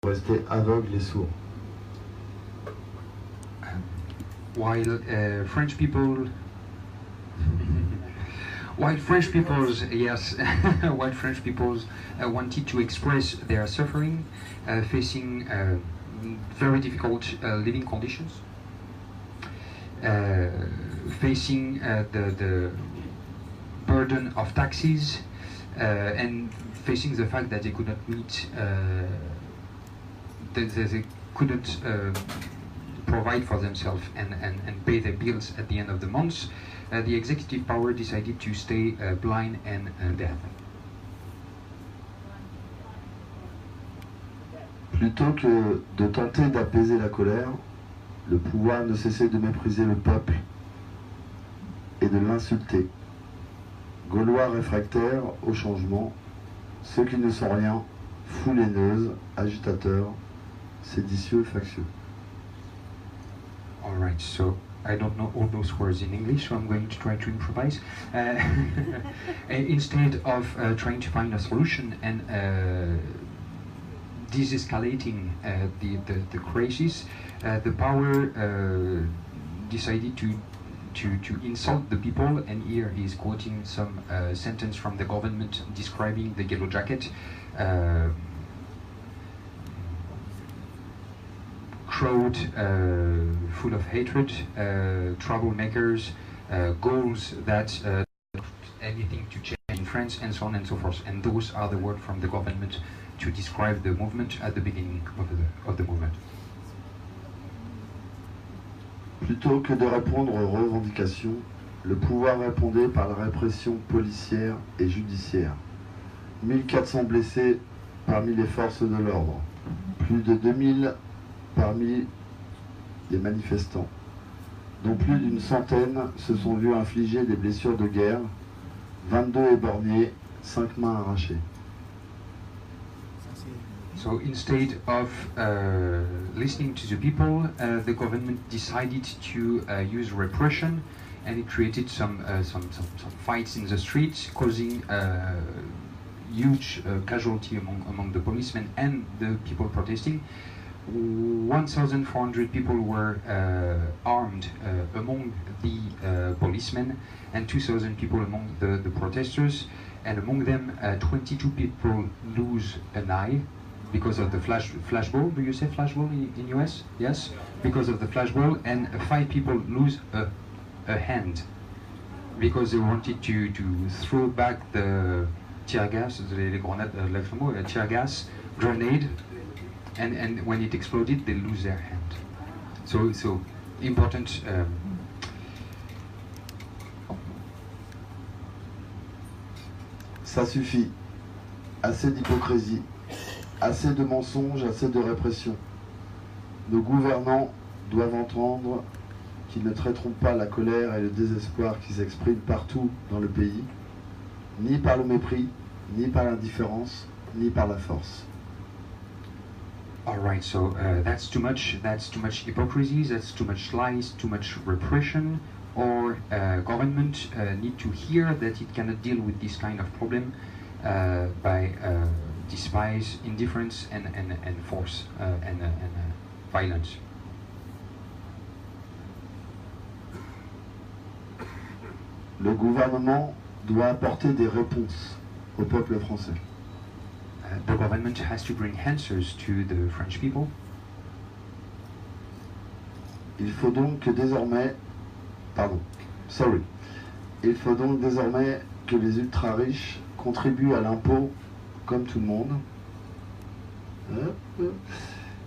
rester aveugles et sourds. While French people, while French peoples, yes, while French peoples wanted to express their suffering, facing very difficult living conditions, facing the burden of taxes, and facing the fact that they could not meet, they couldn't provide for themselves and pay their bills at the end of the month, the executive power decided to stay blind and deaf. Plutôt que de tenter d'apaiser la colère, le pouvoir ne cessait de mépriser le peuple et de l'insulter. Gaulois réfractaires au changement, ceux qui ne sont rien, foules haineuses, agitateurs, séditieux, factieux. All right, so I don't know all those words in English, so I'm going to try to improvise. Instead of trying to find a solution and de-escalating the crisis, the power decided to insult the people, and here he's quoting some sentence from the government describing the yellow jacket. Crowd full of hatred, troublemakers, goals that anything to change in France, and so on and so forth. And those are the words from the government to describe the movement at the beginning of the movement. Plutôt que de répondre aux revendications, le pouvoir répondait par la répression policière et judiciaire. 1400 blessés parmi les forces de l'ordre, plus de 2000 parmi les manifestants, dont plus d'une centaine se sont vus infliger des blessures de guerre, 22 éborgnés, 5 mains arrachées. So instead of listening to the people, the government decided to use repression, and it created some fights in the streets, causing huge casualty among the policemen and the people protesting. 1,400 people were armed among the policemen, and 2,000 people among the protesters, and among them 22 people lose an eye because of the flashball. Do you say flashball in US? Yes, because of the flashball, and 5 people lose a hand because they wanted to throw back the tear gas, les grenades de lacrymo, tear gas, grenade, and when it exploded, they lose their hand. So important. Ça suffit. Assez d'hypocrisie, assez de mensonges, assez de répression. Nos gouvernants doivent entendre qu'ils ne traiteront pas la colère et le désespoir qui s'expriment partout dans le pays, ni par le mépris, ni par l'indifférence, ni par la force. All right, so that's too much hypocrisy, that's too much lies, too much repression. Or government need to hear that it cannot deal with this kind of problem by despise, indifference, and force and violence. Le gouvernement doit apporter des réponses au peuple français. The government has to bring answers to the French people. Il faut donc que désormais, il faut donc désormais que les ultra-riches contribuent à l'impôt comme tout le monde,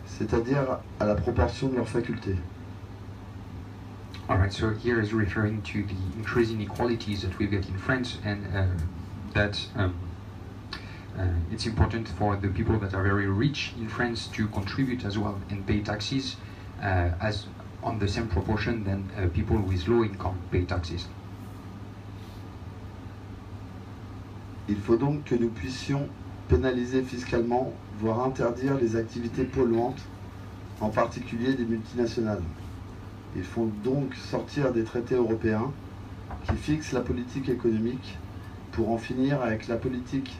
c'est-à-dire à la proportion de leurs facultés. All right, so here is referring to the increasing inequalities that we get in France, and that it's important for the people that are very rich in France to contribute as well and pay taxes as on the same proportion than people with low income pay taxes. Il faut donc que nous puissions pénaliser fiscalement, voire interdire les activités polluantes, en particulier des multinationales. Il faut donc sortir des traités européens qui fixent la politique économique pour en finir avec la politique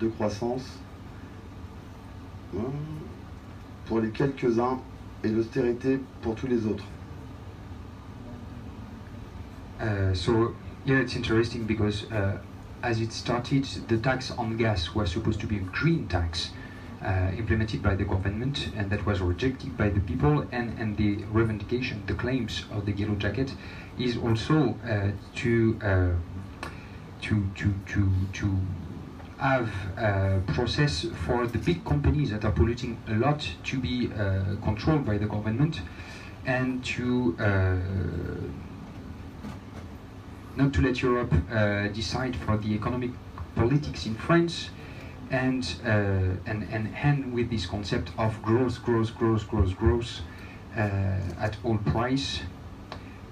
de croissance pour les quelques-uns et l'austérité pour tous les autres. So here it's interesting because as it started, the tax on gas was supposed to be a green tax implemented by the government, and that was rejected by the people, and the revendication, the claims of the Yellow Jacket is also to have a process for the big companies that are polluting a lot to be controlled by the government, and to not to let Europe decide for the economic politics in France, and end with this concept of growth at all price,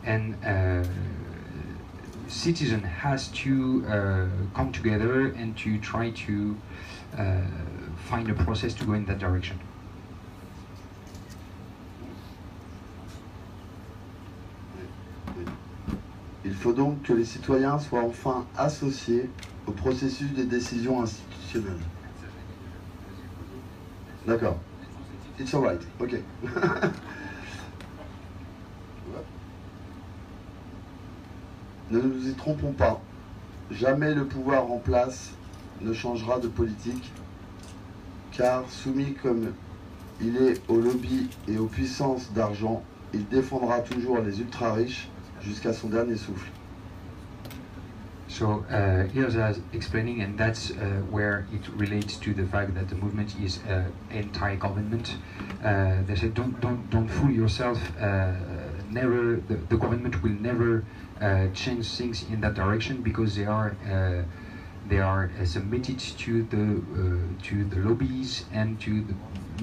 and citizen has to come together and to try to find a process to go in that direction. Il faut donc que les citoyens soient enfin associés au processus des décisions institutionnelles. D'accord. It's all right. Ok. Ne nous y trompons pas. Jamais le pouvoir en place ne changera de politique, car soumis comme il est aux lobbies et aux puissances d'argent, il défendra toujours les ultra-riches jusqu'à son dernier souffle. So here's us explaining, and that's where it relates to the fact that the movement is anti-government. They said, don't fool yourself. Never, the government will never change things in that direction, because they are submitted to the lobbies and to the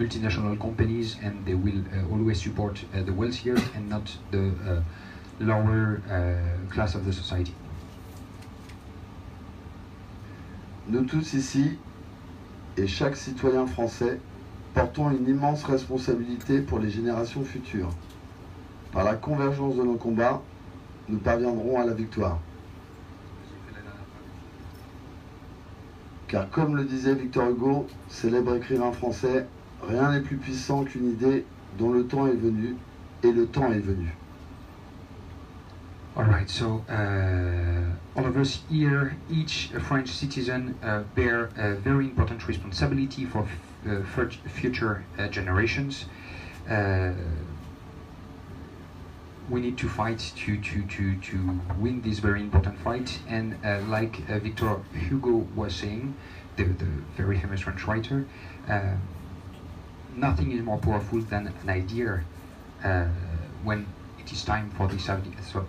multinational companies, and they will always support the wealthier and not the lower class of the society. Nous tous ici, et chaque citoyen français, portons une immense responsabilité pour les générations futures. Par la convergence de nos combats, nous parviendrons à la victoire. Car comme le disait Victor Hugo, célèbre écrivain français, rien n'est plus puissant qu'une idée dont le temps est venu, et le temps est venu. All right, so all of us here, each French citizen bear a very important responsibility for future generations. We need to fight to win this very important fight, and like Victor Hugo was saying, the very famous French writer, nothing is more powerful than an idea when it is time for this idea. So,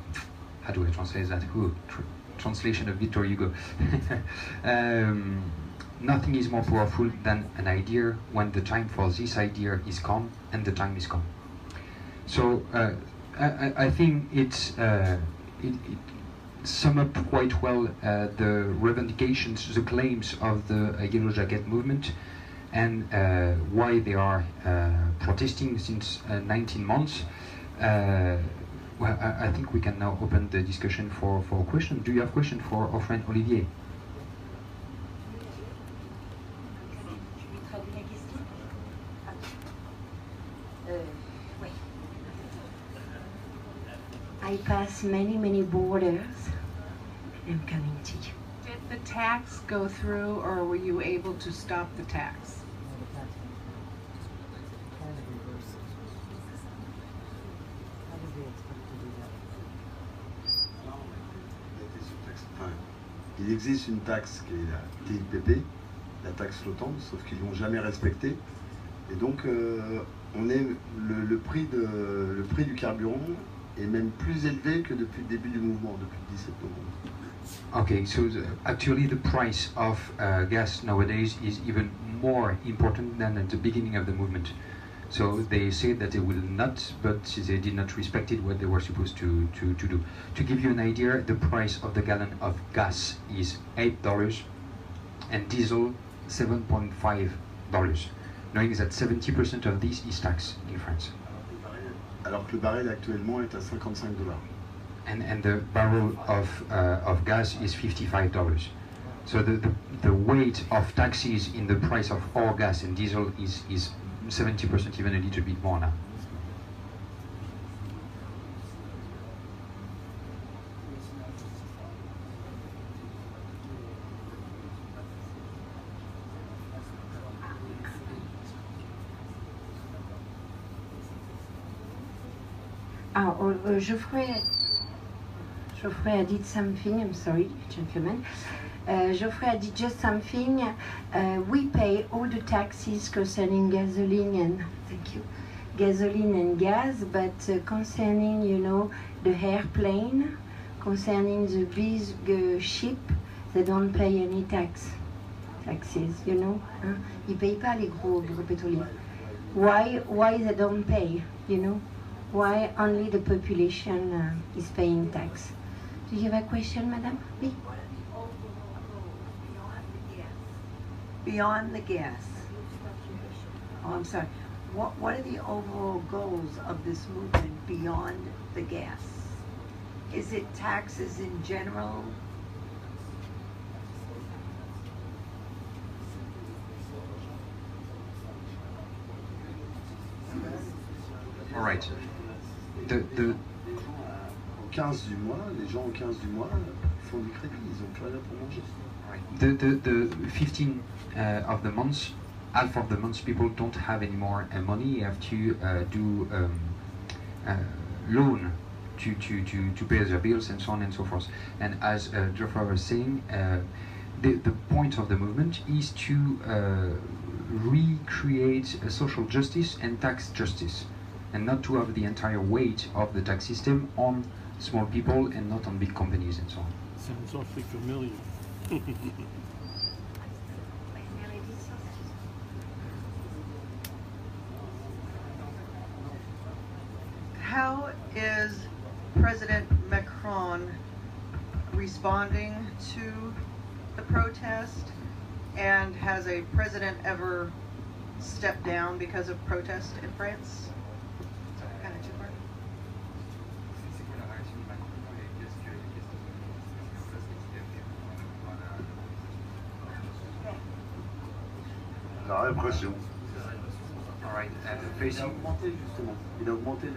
how do I translate that? Translation of Victor Hugo. Nothing is more powerful than an idea when the time for this idea is come, and the time is come. So I think it sums up quite well the revendications, the claims of the Yellow Jacket movement, and why they are protesting since 19 months. Well, I think we can now open the discussion for questions. Do you have questions for our friend Olivier? I pass many borders. I'm coming to you. Did the tax go through, or were you able to stop the tax? Il existe une taxe qui est la TIPP, la taxe flottante, sauf qu'ils ne l'ont jamais respectée. Et donc, le prix du carburant est même plus élevé que depuis le début du mouvement, depuis le 17 novembre. Okay, so actually the price of gas nowadays is even more important than at the beginning of the movement. So they say that they will not, but they did not respect it what they were supposed to do. To give you an idea, the price of the gallon of gas is $8 and diesel $7.5, knowing that 70% of this is tax in France. Alors que le baril actuellement est à $55. And the barrel of gas is $55. So the weight of taxes in the price of all gas and diesel is 70%, even a little bit more now. Geoffrey did something, I'm sorry, gentlemen. Geoffrey did just something. We pay all the taxes concerning gasoline and, thank you, gasoline and gas, but concerning, you know, the airplane, concerning the big ship, they don't pay any taxes, you know. Ils payent pas les gros pétroliers. Why they don't pay, you know? Why only the population is paying tax? Do you have a question, madam? Oui. Beyond the gas. Oh, I'm sorry. What are the overall goals of this movement beyond the gas? Is it taxes in general? All right. Au 15 du mois, les gens au 15 du mois font du crédit, ils n'ont plus rien pour manger. The 15 of the months, half of the months, people don't have any more money. You have to do loan to pay their bills and so on and so forth. And as Geoffrey was saying, the point of the movement is to recreate a social justice and tax justice, and not to have the entire weight of the tax system on small people and not on big companies and so on. Sounds awfully familiar. How is President Macron responding to the protest? And has a president ever stepped down because of protest in France? Kind of two-part. La répression. All right. Il a augmenté justement. Il a augmenté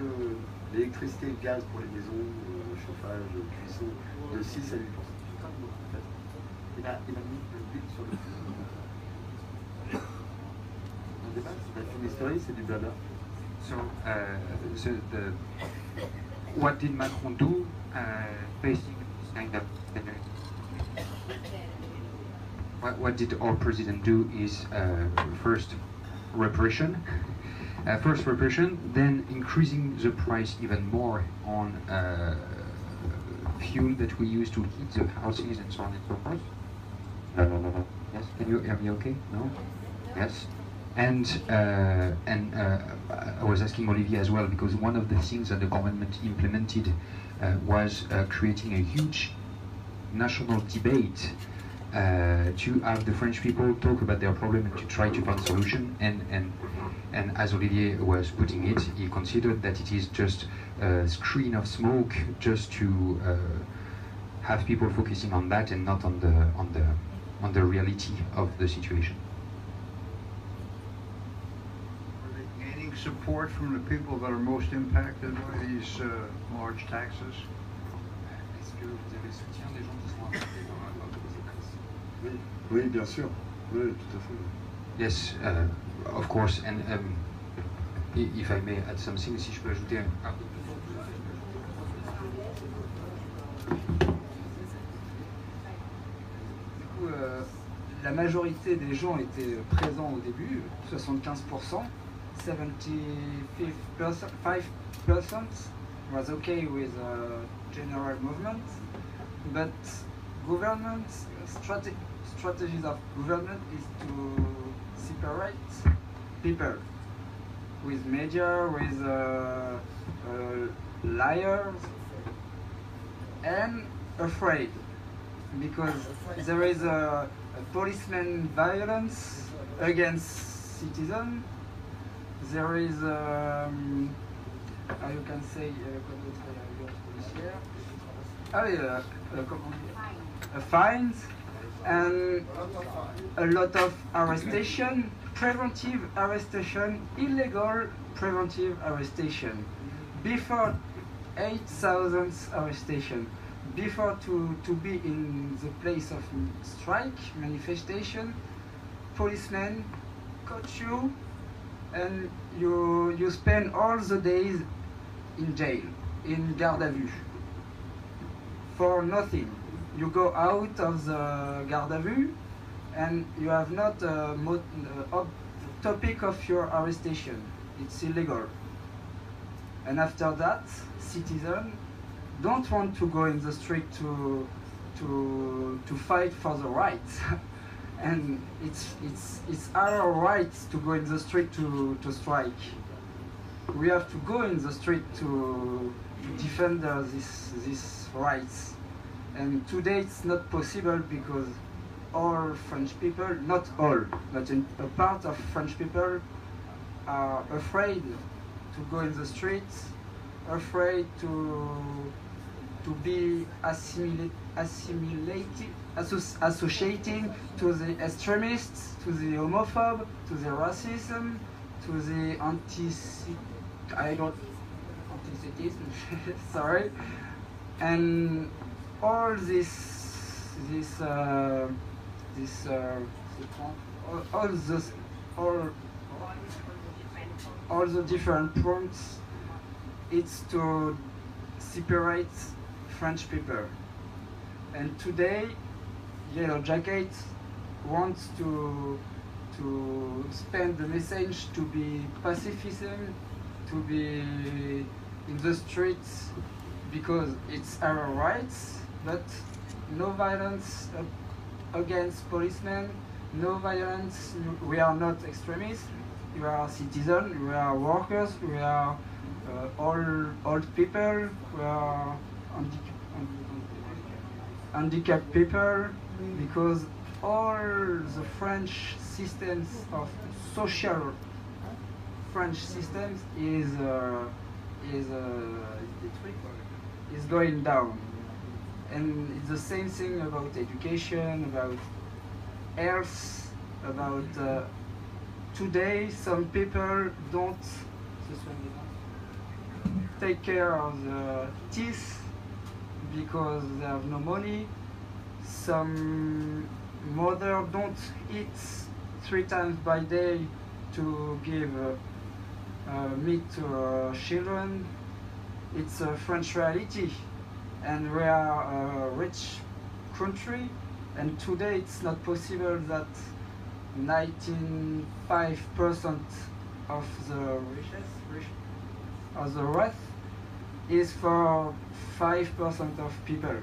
l'électricité et le gaz pour les maisons, le chauffage, la cuisson, de 6 à 8%. Il a mis le but sur le feu. On débat, la fumisterie, c'est du blabla. So, what did Macron do facing this kind of what did our president do is first repression, then increasing the price even more on fuel that we use to heat the houses and so on and so forth. Yes, can you hear me okay? No? Yes. And I was asking Olivier as well, because one of the things that the government implemented was creating a huge national debate to have the French people talk about their problem and to try to find a solution. And as Olivier was putting it, he considered that it is just a screen of smoke, just to have people focusing on that and not on the reality of the situation. Support from the people that are most impacted by these large taxes? Est-ce que vous avez le soutien des gens qui sont impactés par ces taxes? Oui, bien sûr. Oui, tout à fait. Yes, of course. And if I may add something, si je peux ajouter un... Du coup, la majorité des gens étaient présents au début, 75%. 75% was okay with general movement, but government strategies of government is to separate people with media, with liars, and afraid, because there is a policeman violence against citizens. There is, how you can say, fines and a lot of arrestation preventive arrestation, illegal preventive arrestation. Before 8,000 arrestation, before to be in the place of strike, manifestation, policemen caught you and you spend all the days in jail, in garde à vue, for nothing. You go out of the garde à vue and you have not a topic of your arrestation. It's illegal. And after that, citizens don't want to go in the street to fight for the rights. And it's our right to go in the street to strike. We have to go in the street to defend these rights. And today it's not possible because all French people, not all, but a part of French people are afraid to go in the streets, afraid to be associating to the extremists, to the homophobe, to the racism, to the anti-Semitism, sorry, and all all the different points. It's to separate French people. And today, Yellow Jacket wants to spend the message to be pacifism, to be in the streets, because it's our rights, but no violence against policemen, no violence. We are not extremists, we are citizens, we are workers, we are old people, we are handicapped people, because all the French systems of social French systems is going down. And it's the same thing about education, about health, about today some people don't take care of the teeth because they have no money. Some mother don't eat 3 times by day to give meat to children. It's a French reality, and we are a rich country, and today it's not possible that 95% of the wealth is for 5% of people.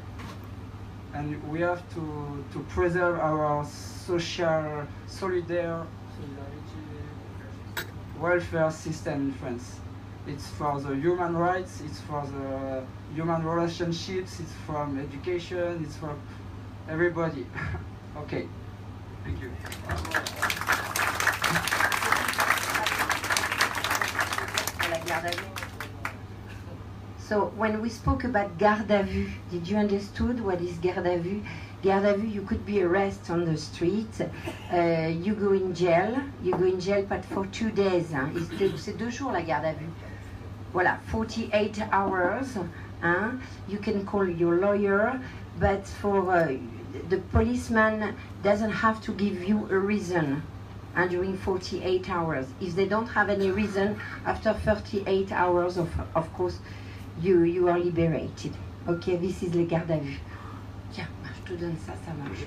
And we have to preserve our social solidarity welfare system in France. It's for the human rights, it's for the human relationships, it's from education, it's for everybody. Okay, thank you. So when we spoke about garde à vue, did you understood what is garde à vue? Garde à vue, you could be arrested on the street, you go in jail, but for 2 days. Hein. C'est 2 jours la garde à vue. Voilà, 48 hours. Hein. You can call your lawyer, but for the policeman doesn't have to give you a reason during 48 hours. If they don't have any reason, after 38 hours, of course, you are liberated. Okay, this is le garde à vue. Tiens, je te donne ça, ça marche.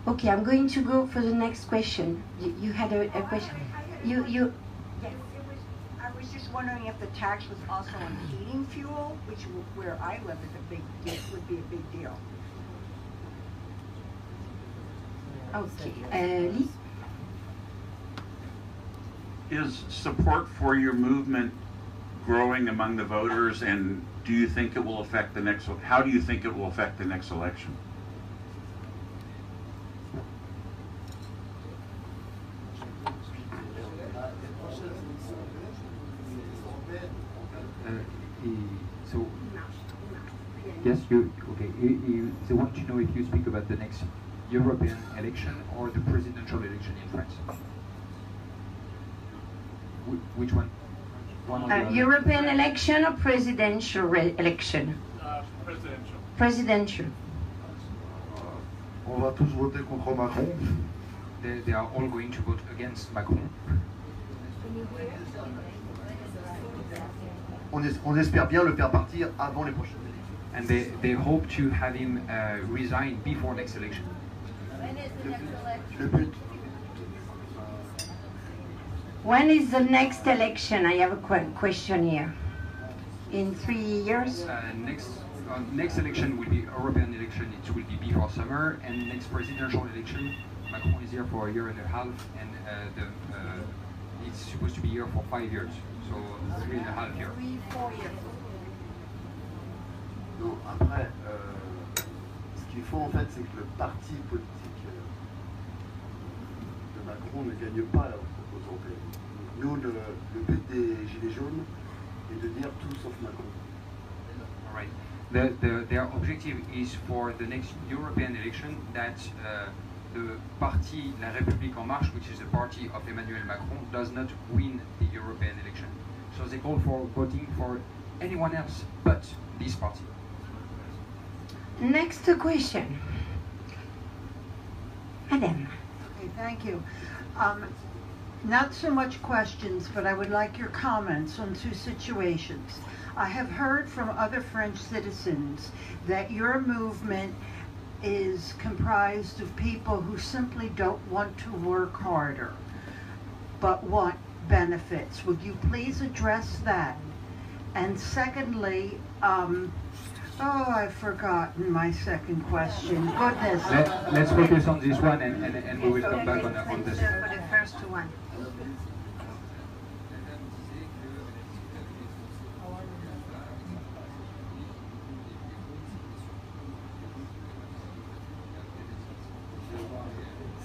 Okay, I'm going to go for the next question. You had a question. You. Yes, I was just wondering if the tax was also on heating fuel, which where I live is a big deal, would be a big deal. Okay, Lee? Is support for your movement growing among the voters, and do you think it will affect the next? How do you think it will affect the next election? So, yes, they want to know if you speak about the next European election or the presidential election in France. Which one? European election or presidential election? Presidential. Presidential. On va tous voter contre Macron. They are all going to vote against Macron. On espère bien le faire partir avant les prochaines élections. And they hope to have him resign before next election. Le but. When is the next election? I have a question here. In 3 years? Next election will be European election. It will be before summer, and next presidential election, Macron is here for a year and a half, and it's supposed to be here for 5 years, so 3.5 years. 3-4 years. Non, après, ce qu'il faut en fait, c'est que le parti politique de Macron ne gagne pas aux européennes. Nous, le but des Gilets jaunes est de dire tout sauf Macron. All right. Their objective is for the next European election that the party La République En Marche, which is the party of Emmanuel Macron, does not win the European election. So they call for voting for anyone else but this party. Next question. Adam. Okay, thank you. Not so much questions, but I would like your comments on two situations. I have heard from other French citizens that your movement is comprised of people who simply don't want to work harder, but want benefits. Would you please address that? And secondly, I've forgotten my second question. Goodness. Let's focus on this one, and we will come back on this. For the first one.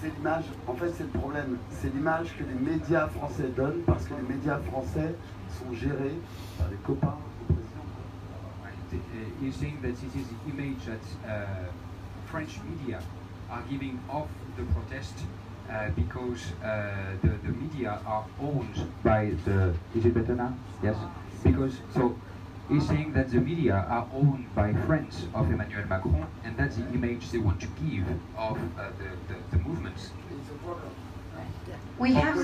C'est l'image, en fait c'est le problème, c'est l'image que les médias français donnent parce que les médias français sont gérés par les copains du président. He's saying that it is the image that French media are giving off the protest because the media are owned by the... Is it better now? Yes? Because, so, he's saying that the media are owned by friends of Emmanuel Macron, and that's the image they want to give of the movements. We have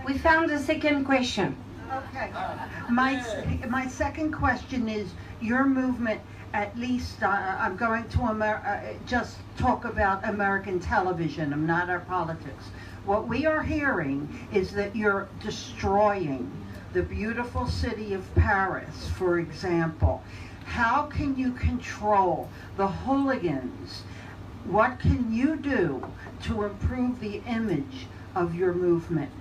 we found the second question. Okay. My second question is, your movement, at least I'm going to just talk about American television, I'm not our politics. What we are hearing is that you're destroying the beautiful city of Paris, for example. How can you control the hooligans? What can you do to improve the image of your movement?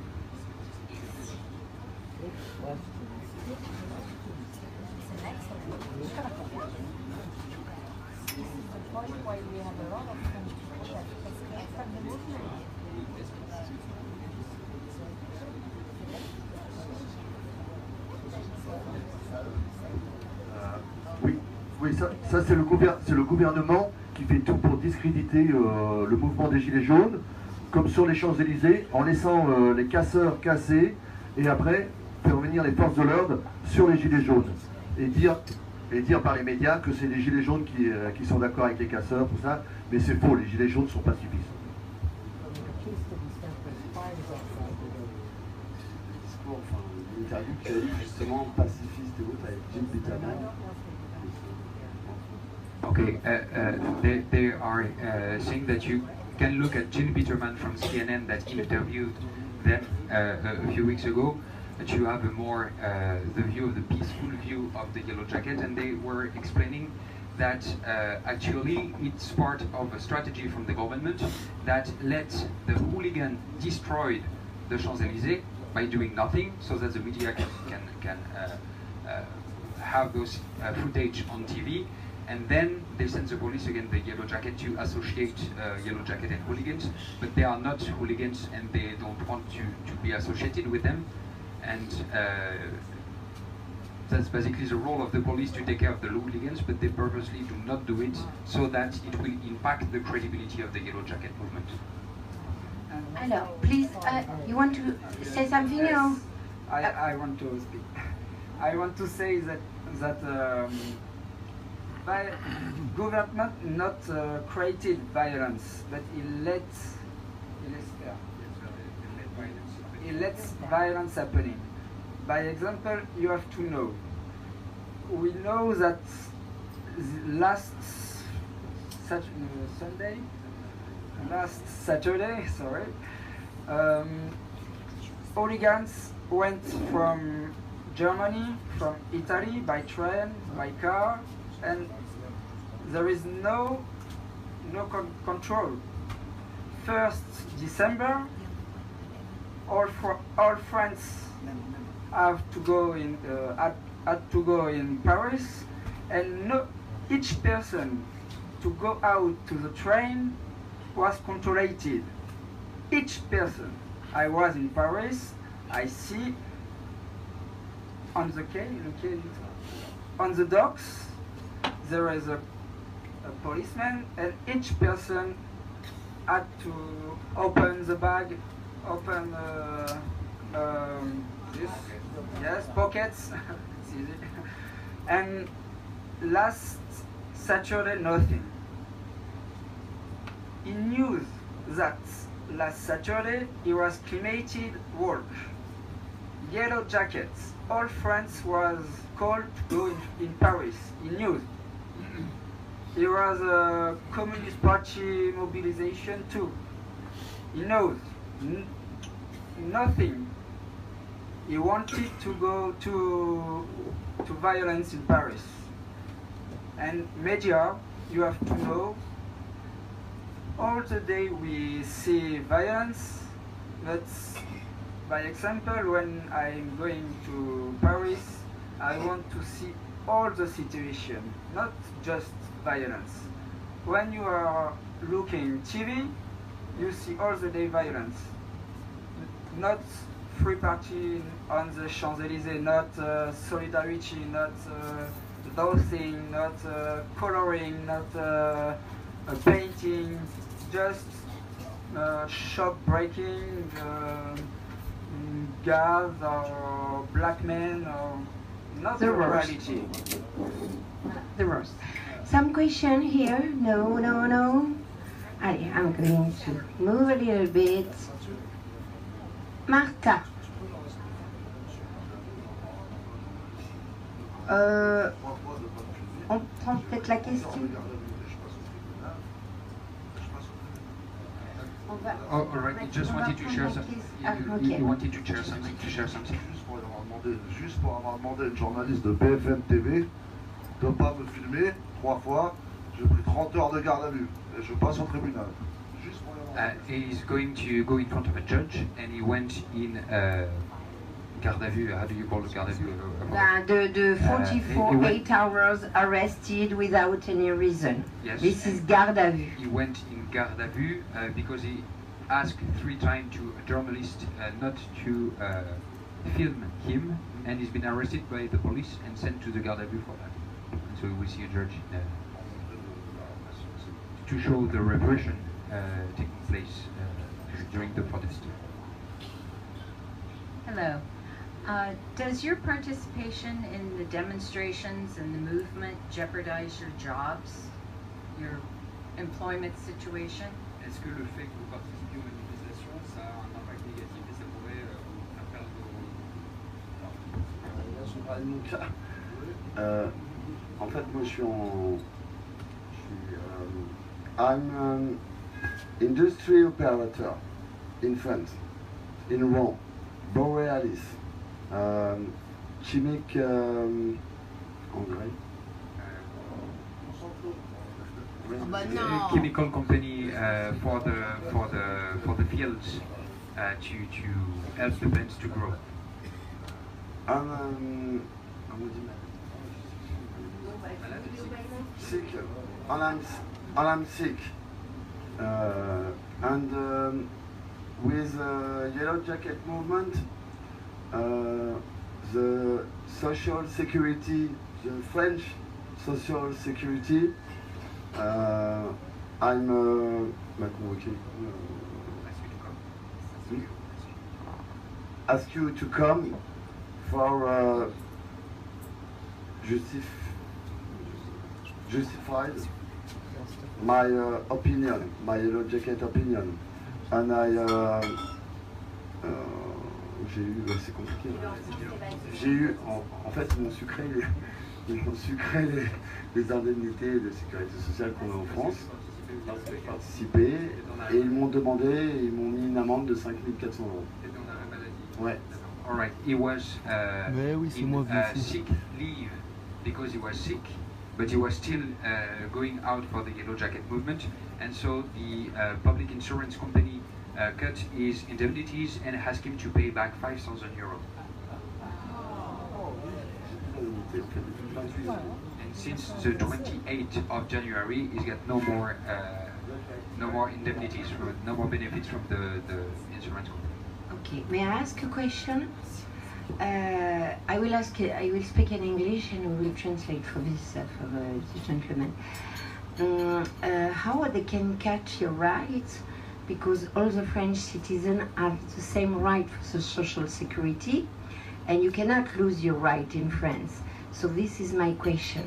Oui, ça c'est le gouvernement qui fait tout pour discréditer le mouvement des Gilets jaunes, comme sur les Champs-Élysées, en laissant les casseurs casser, et après faire venir les forces de l'ordre sur les Gilets jaunes, et dire par les médias que c'est les Gilets jaunes qui sont d'accord avec les casseurs, tout ça, mais c'est faux, les Gilets jaunes sont pacifistes. L'interview qui a eu justement pacifiste et autres avec Jim Bitterman. Okay, they are saying that you can look at Jill Peterman from CNN that interviewed them a few weeks ago, that you have a more the view of the peaceful view of the Yellow Jacket, and they were explaining that actually it's part of a strategy from the government that let the hooligan destroy the Champs-Élysées by doing nothing, so that the media can have those footage on TV, and then they send the police against the Yellow Jacket to associate Yellow Jacket and hooligans, but they are not hooligans and they don't want to be associated with them, and that's basically the role of the police, to take care of the hooligans, but they purposely do not do it so that it will impact the credibility of the Yellow Jacket movement. Alors, please, you want to say something? Yes. Or? I want to speak. I want to say that by government not created violence, but it lets violence happening. By example, you have to know. We know that last Saturday, sorry, hooligans went from Germany, from Italy by train, by car, and there is no control. 1st December, all France have to go in had to go in Paris, and each person to go out to the train was controlled. Each person. I was in Paris. I see on the quay, on the docks, there is a policeman, and each person had to open the bag, open pockets. It's easy. And last Saturday, nothing. He knew that last Saturday he was cremated work. Yellow jackets. All France was called to go in Paris. He knew. There was a Communist Party mobilization too. He knows. Nothing. He wanted to go to violence in Paris. And media, you have to know, all the day we see violence, but by example, when I'm going to Paris, I want to see all the situation, not just violence. When you are looking TV, you see all the day violence. Not free party on the Champs-Élysées, not solidarity, not dosing, not coloring, not painting, just shop breaking, gas or black men, or not the reality. The worst. Some question here? No. Allez, I'm going to move a little bit. Martha. On prend peut-être la question. Oh, all right. You just wanted to share something. You wanted to share something. Juste pour avoir demandé à une journaliste de BFM TV de ne pas me filmer 3 fois, j'ai pris 30 heures de garde à vue et je passe au tribunal. He's going to go in front of a judge, and he went in garde à vue. How do you call it, garde à vue? The 48 hours arrested without any reason. Yes. This is garde à vue. He went in garde à vue because he asked 3 times to a journalist not to film him, and he's been arrested by the police and sent to the garde à vue for that. And so we see a judge to show the repression taking place during the protest. Hello. Does your participation in the demonstrations and the movement jeopardize your jobs, your employment situation? Est-ce que le fait que vous participiez aux manifestations, ça a un impact négatif et ça pourrait vous faire perdre Là, je parle de mon cas. En fait, moi, I'm an industry operator in France, in Rouen, Borealis, chimique anglais. Chemical company for the fields to help the plants to grow. I'm sick, and with Yellow Jacket movement, the social security, the French social security, I'm ask you to come for justified my opinion, my yellow jacket opinion, and j'ai eu, c'est compliqué. J'ai eu, en fait, ils m'ont sucré les indemnités de sécurité sociale qu'on a en France. J'ai participé et ils m'ont demandé, ils m'ont mis une amende de 5 400 €. Ouais. All right. He was in sick leave because he was sick, but he was still going out for the Yellow Jacket movement, and so the public insurance company cut his indemnities and asked him to pay back 5,000 €. And since the 28th of January, he's got no more indemnities, no more benefits from the insurance company. Okay, may I ask a question? I will speak in English and we will translate for this gentleman. How they can catch your rights? Because all the French citizens have the same right for the social security, and you cannot lose your right in France. So this is my question.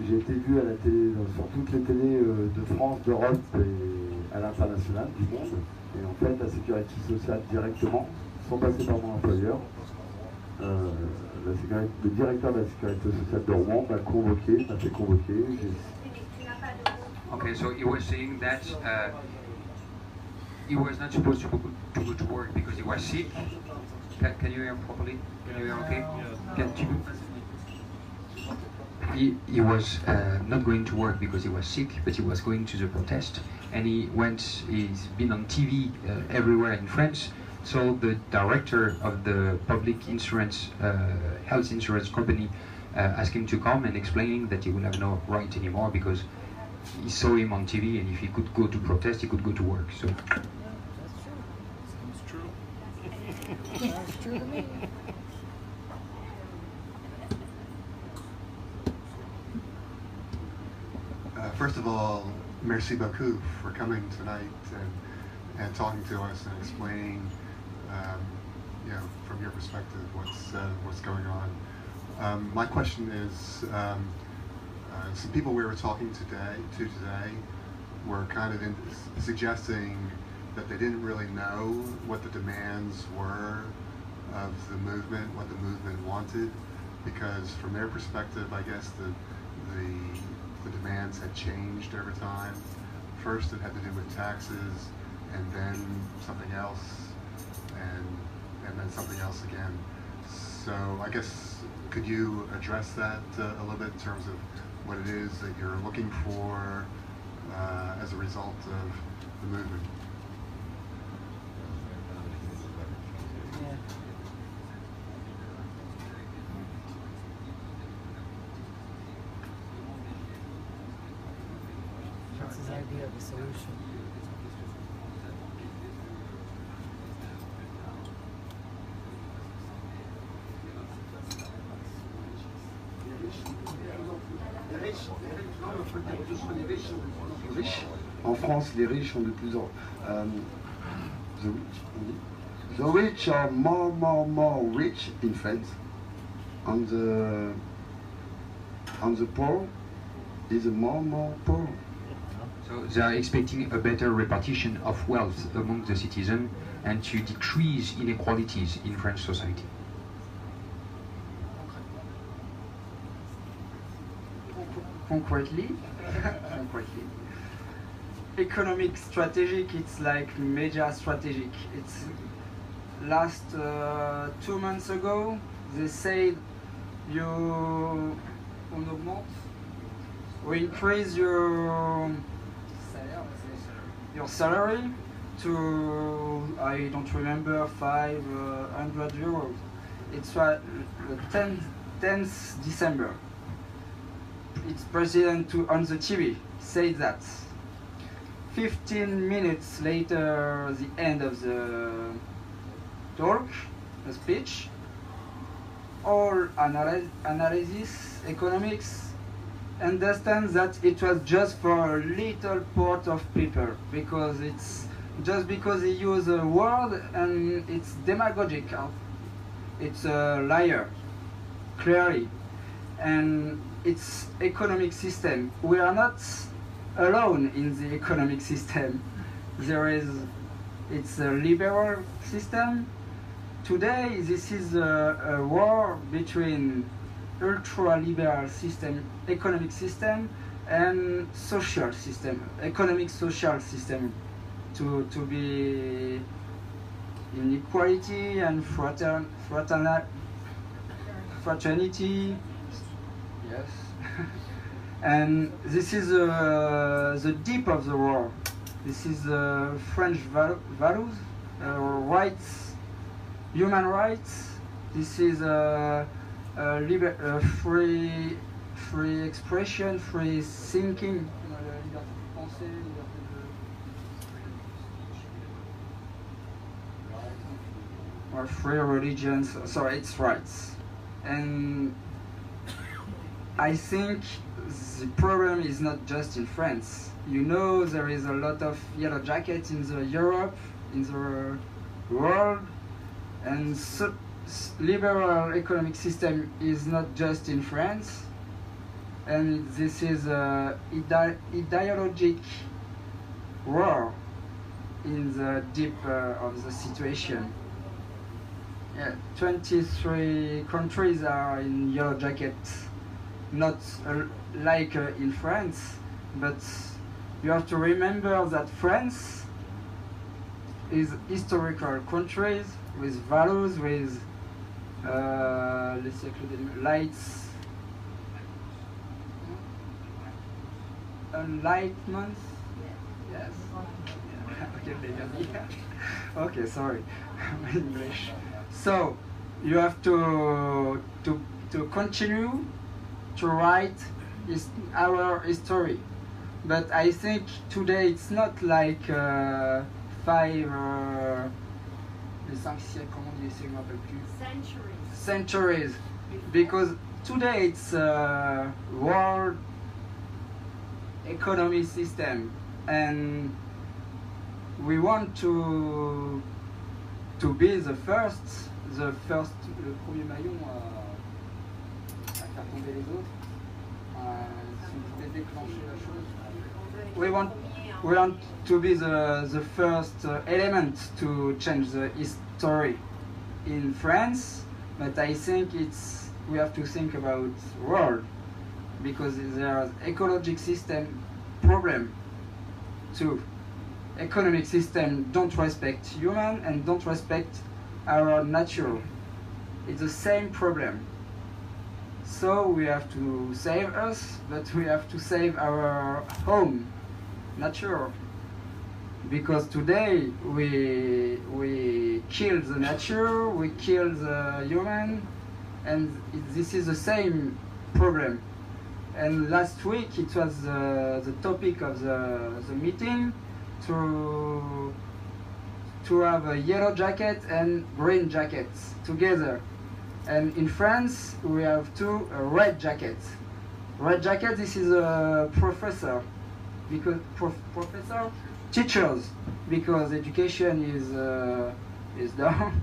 J'ai été vu à la télé, sur toutes les télés de France, d'Europe et à l'international, du monde. Et en fait, la sécurité sociale directement, sans passer par mon employeur, le directeur de la sécurité sociale de Rouen m'a fait convoquer. Okay, so he was saying that he was not supposed to go to work because he was sick. Can you hear properly? Can you hear okay? He was not going to work because he was sick, but he was going to the protest, and he's been on TV everywhere in France. So the director of the public insurance, health insurance company asked him to come and explaining that he will have no right anymore because he saw him on TV, and if he could go to protest, he could go to work. So. Sounds true. Sounds true to me. First of all, merci beaucoup for coming tonight and talking to us and explaining, from your perspective, what's going on. My question is, some people we were talking today were kind of suggesting that they didn't really know what the demands were of the movement, what the movement wanted, because from their perspective, I guess the demands had changed over time. First it had to do with taxes, and then something else, and then something else again. So I guess, could you address that a little bit in terms of what it is that you're looking for as a result of the movement? What's his idea of the solution? En France, les riches ont de plus en the rich are more rich in France, and the poor is more poor. So they are expecting a better repartition of wealth among the citizens and to decrease inequalities in French society. Concretely, economic strategic, it's like media strategic. It's last 2 months ago, they said you increase your salary to, I don't remember, 500 euros. It's the 10th December. It's president on the TV said that. 15 minutes later, the end of the talk, the speech, all analysis, economics, understand that it was just for a little part of people, because it's just because he used a word and it's demagogic. It's a liar, clearly. And it's economic system. We are not alone in the economic system. It's a liberal system. Today, this is a war between ultra-liberal system, economic system, and social system, economic social system, to be in equality and fraternity. Yes. And this is the deep of the war. This is French values, rights, human rights. This is free expression, free thinking. Or free religions. So it's rights. And I think the problem is not just in France. You know, there is a lot of yellow jackets in the Europe, in the world, and so liberal economic system is not just in France. And this is a ideologic war in the deep of the situation. Yeah, 23 countries are in yellow jackets. Not like in France, but you have to remember that France is historical countries with values, with lights, enlightenment. Yes. Okay, sorry, English. So you have to continue to write our history, but I think today it's not like 5 centuries, because today it's a world economy system, and we want to be the first, le premier maillon à faire tomber les autres. Si vous pouvez déclencher la chose. We want to be the first element to change the history in France, but I think we have to think about world, because there's ecological system problem too. Economic system don't respect human and don't respect our nature. It's the same problem. So we have to save us, but we have to save our home, nature. Because today we kill the nature, we kill the human, and this is the same problem. And last week it was the topic of the meeting to have a yellow jacket and green jackets together. And in France we have 2 red jackets. Red jacket, this is a professor, because professor, teachers, because education is down.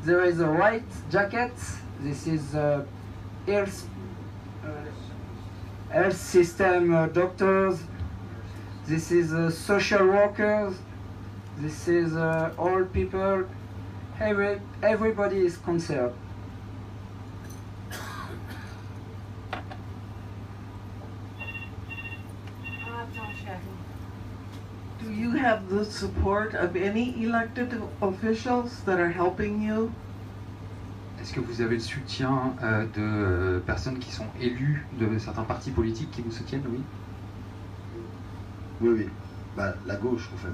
There is a white jacket. This is health system doctors. This is social workers. This is all people. Everybody is concerned. Do you have the support of any elected officials that are helping you? Est-ce que vous avez le soutien de personnes qui sont élues de certains partis politiques qui vous soutiennent, oui? Oui, oui. Bah, la gauche, en fait.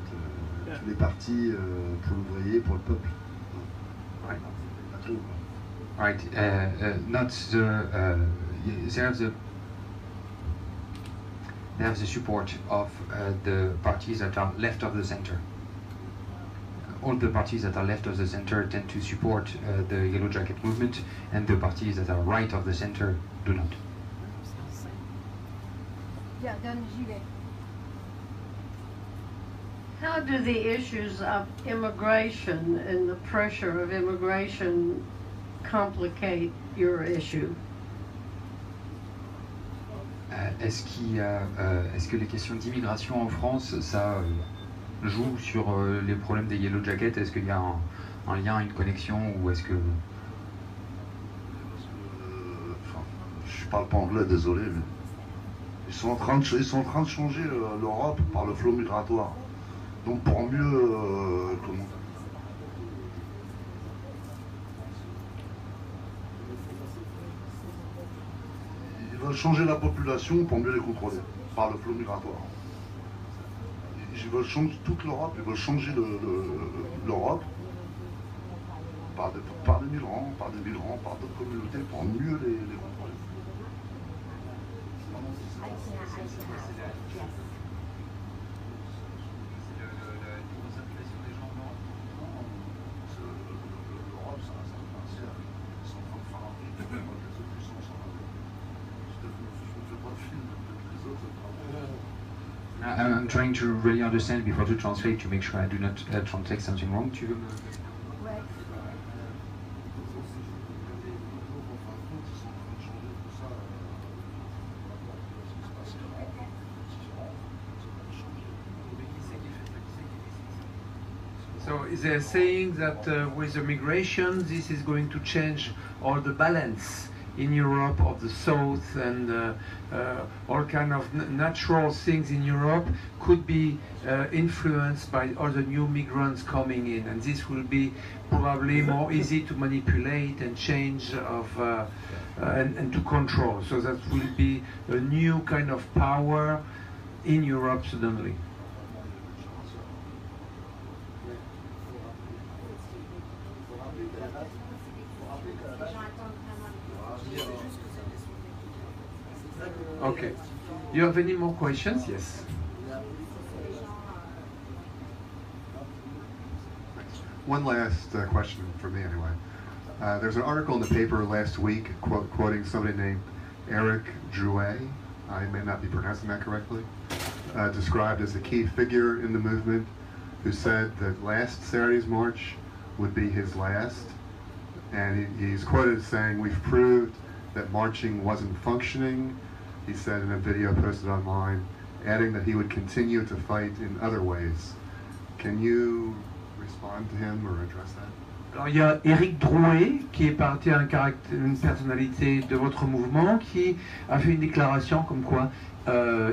Tous les partis pour l'ouvrier, pour le peuple. Right. Pas tout, quoi. Right. Not the. they have the support of the parties that are left of the center. All the parties that are left of the center tend to support the Yellow Jacket movement, and the parties that are right of the center do not. How do the issues of immigration and the pressure of immigration complicate your issue? Est-ce que les questions d'immigration en France, ça joue sur les problèmes des Yellow Jackets? Est-ce qu'il y a un lien, une connexion, ou est-ce que... Je parle pas anglais, désolé, mais ils sont en train de changer l'Europe par le flot migratoire. Donc pour mieux... comment... Ils veulent changer la population pour mieux les contrôler par le flot migratoire. Ils veulent changer toute l'Europe, ils veulent changer l'Europe par des migrants, par d'autres communautés pour mieux les contrôler. I'm trying to really understand before to translate, to make sure I do not translate something wrong. Tu veux me... So they're saying that with the migration, this is going to change all the balance in Europe of the South, and all kind of natural things in Europe could be influenced by all the new migrants coming in, and this will be probably more easy to manipulate and change and to control. So that will be a new kind of power in Europe suddenly. Okay. Do you have any more questions? Yes. One last question for me, anyway. There's an article in the paper last week quoting somebody named Eric Drouet, I may not be pronouncing that correctly, described as a key figure in the movement, who said that last Saturday's march would be his last. And he's quoted as saying, "We've proved that marching wasn't functioning," he said in a video posted online, adding that he would continue to fight in other ways. Can you respond to him or address that? Alors il y a Éric Drouet, qui est parti une personnalité de votre mouvement, qui a fait une déclaration comme quoi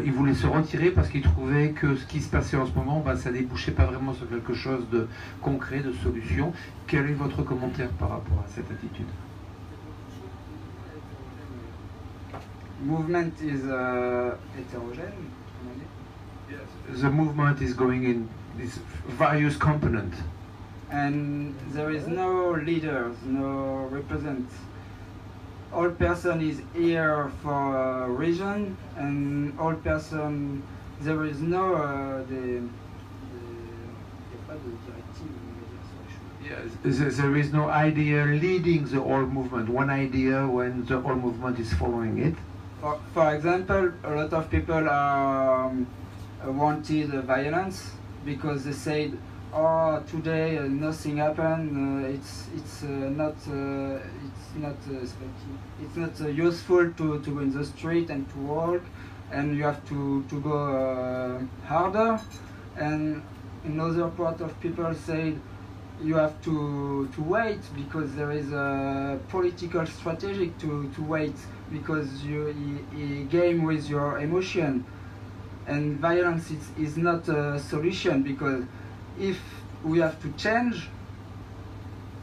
il voulait se retirer parce qu'il trouvait que ce qui se passait en ce moment, ça débouchait pas vraiment sur quelque chose de concret, de solution. Quel est votre commentaire par rapport à cette attitude? Movement is heterogène. The movement is going in these various components. And there is no leaders, no represent. All person is here for a reason, and all person, there is no there is no idea leading the whole movement. One idea when the whole movement is following it. For example, a lot of people wanted violence because they said, "Oh, today nothing happened. It's not useful to go in the street and to walk, and you have to go harder." And another part of people said, "You have to wait because there is a political strategy to wait because you game with your emotion, and violence is not a solution because if we have to change,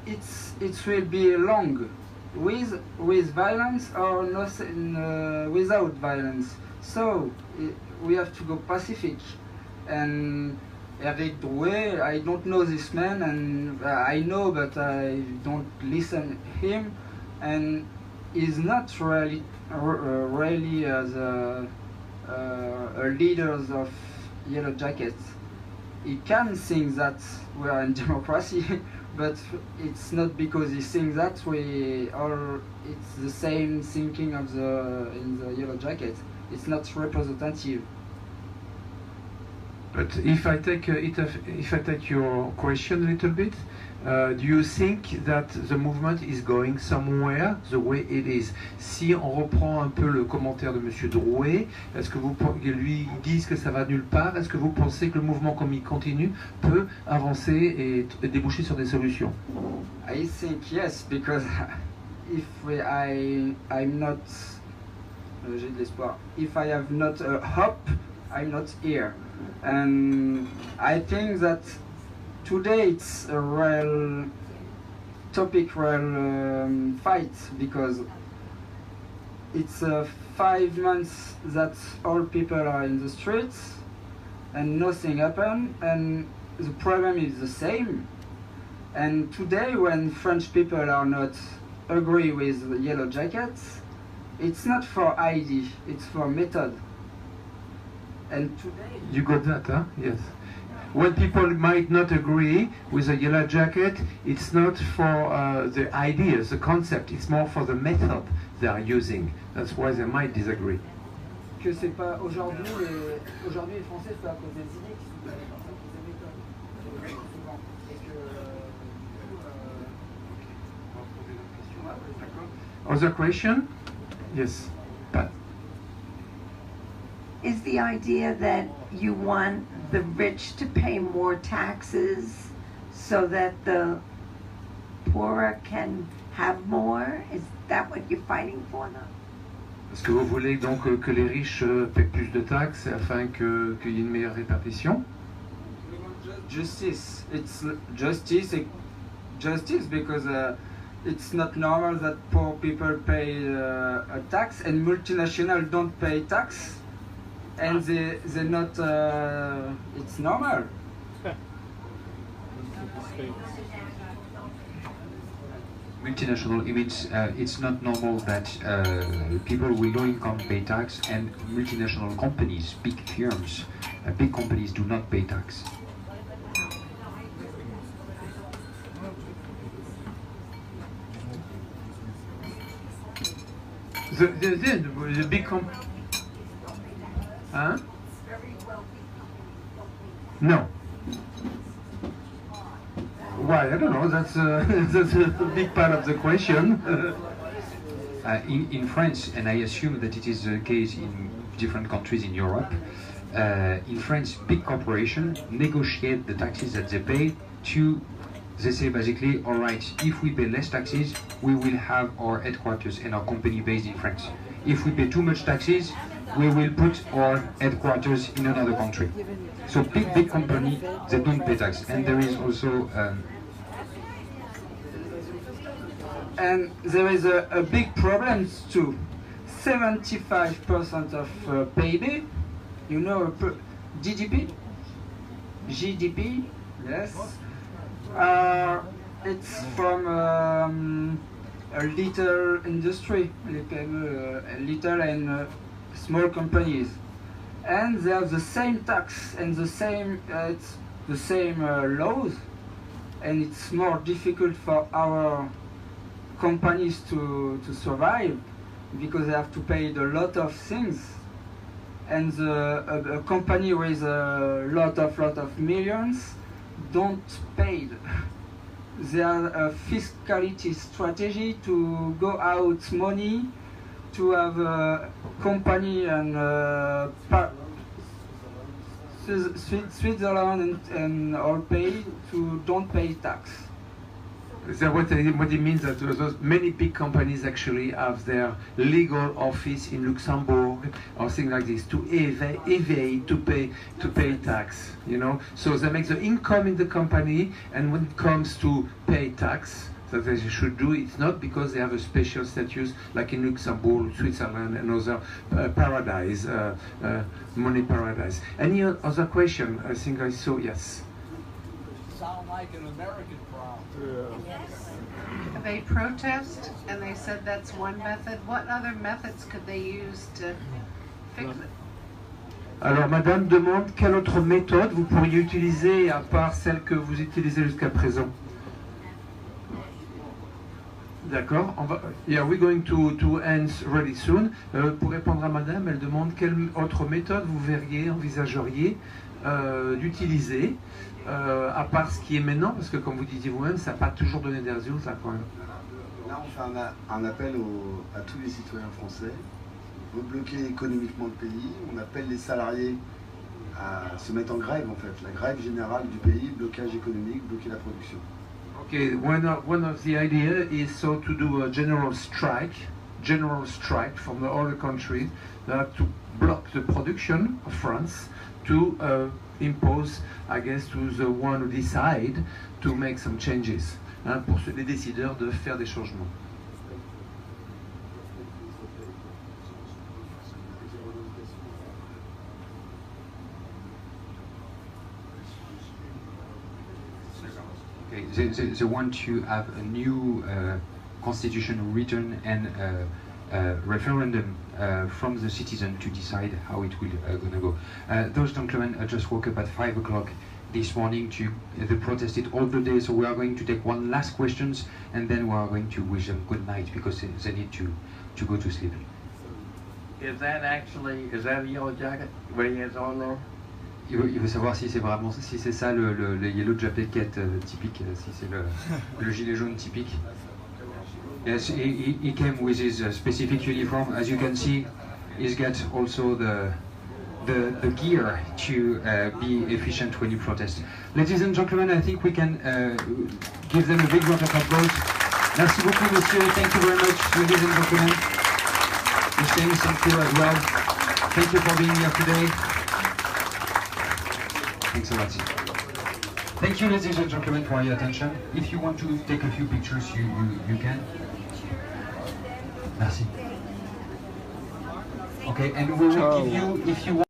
it will be long with violence or nothing without violence. So we have to go pacific." And Eric Drouet, I don't know this man, and I know, but I don't listen him, and he's not really as a leaders of Yellow Jackets, he can think that we are in democracy, but it's not because he thinks that it's the same thinking of in the Yellow Jackets. It's not representative. But if I take your question a little bit, do you think that the movement is going somewhere the way it is? Si on reprend un peu le commentaire de Monsieur Drouet, est-ce que lui disent que ça va nulle part? Est-ce que vous pensez que le mouvement, comme il continue, peut avancer et déboucher sur des solutions? I think yes, because I'm not, j'ai de l'espoir. If I have not a hope, I'm not here. And I think that today it's a real topic, real fight, because it's 5 months that all people are in the streets and nothing happened, and the problem is the same. And today, when French people are not agree with the Yellow Jackets, it's not for ID, it's for method. And today you got that, huh? Yes. When people might not agree with a Yellow Jacket, it's not for the ideas, the concept, it's more for the method they are using. That's why they might disagree. Que c'est pas aujourd'hui les Français, c'est pas à cause des idées qui sont des personnes qui des méthodes. Souvent. Et que Other question? Yes. Pat. Is the idea that you want the rich to pay more taxes so that the poorer can have more? Is that what you're fighting for now? Est-ce que vous voulez donc que les riches paient plus de taxes afin qu'il y ait une meilleure répartition? Justice. It's justice because it's not normal that poor people pay a tax and multinationals don't pay tax. And they're not, it's normal. Multinational, it's not normal that people with low income pay tax and multinational companies, big firms, big companies do not pay tax. The big Huh? No. Why? I don't know. That's a big part of the question. In France, and I assume that it is the case in different countries in Europe, in France, big corporations negotiate the taxes that they pay to, they say basically, all right, if we pay less taxes, we will have our headquarters and our company based in France. If we pay too much taxes, we will put our headquarters in another country. So big company, they don't pay tax. And there is also... and there is a big problem too. 75% of PIB, you know, GDP, yes, it's from a little industry, little and small companies, and they have the same tax and the same laws, and it's more difficult for our companies to survive because they have to pay a lot of things, and a company with a lot of millions don't pay. There are a fiscality strategy to go out money to have a company and Switzerland and all pay to don't pay tax. So what it means that those many big companies actually have their legal office in Luxembourg or things like this to evade to pay tax, you know. So they make the income in the company, and when it comes to pay tax, that they should do, it's not because they have a special status like in Luxembourg, Switzerland, and other paradise, money paradise. Any other question? I think I saw, yes. Sound like an American problem. Yes. They protest, and they said that's one method. What other methods could they use to fix it? Alors, madame demande quelle autre méthode vous pourriez utiliser à part celle que vous utilisez jusqu'à présent. D'accord. Yeah, we're going to end really soon. Pour répondre à madame, elle demande quelle autre méthode vous verriez, envisageriez d'utiliser à part ce qui est maintenant, parce que comme vous disiez vous-même, ça n'a pas toujours donné des résultats quand même. Là, on fait un appel à tous les citoyens français. Rebloquer économiquement le pays, on appelle les salariés à se mettre en grève en fait, la grève générale du pays, blocage économique, bloquer la production. Okay, one of the idea is so to do a general strike from the other countries to block the production of France, to impose, I guess, to the one who decide to make some changes, pour les décideurs de faire des changements. They want to have a new constitution written and referendum from the citizen to decide how it will gonna go. Those gentlemen just woke up at 5 o'clock this morning they protested all the day, so we are going to take one last questions and then we are going to wish them good night because they need to go to sleep. Is that a yellow jacket? What he has on there? Il veut savoir si c'est ça le yellow jacket typique, si c'est le gilet jaune typique. Yes, he came with his specific uniform. As you can see, he's got also the gear to be efficient when you protest. Ladies and gentlemen, I think we can give them a big round of applause. Merci beaucoup, monsieur. Thank you very much, ladies and gentlemen. Mr. thank you as well. Thank you for being here today. Thanks a lot. Thank you, ladies and gentlemen, for your attention. If you want to take a few pictures, you can. Merci. Okay, and we will give you, if you want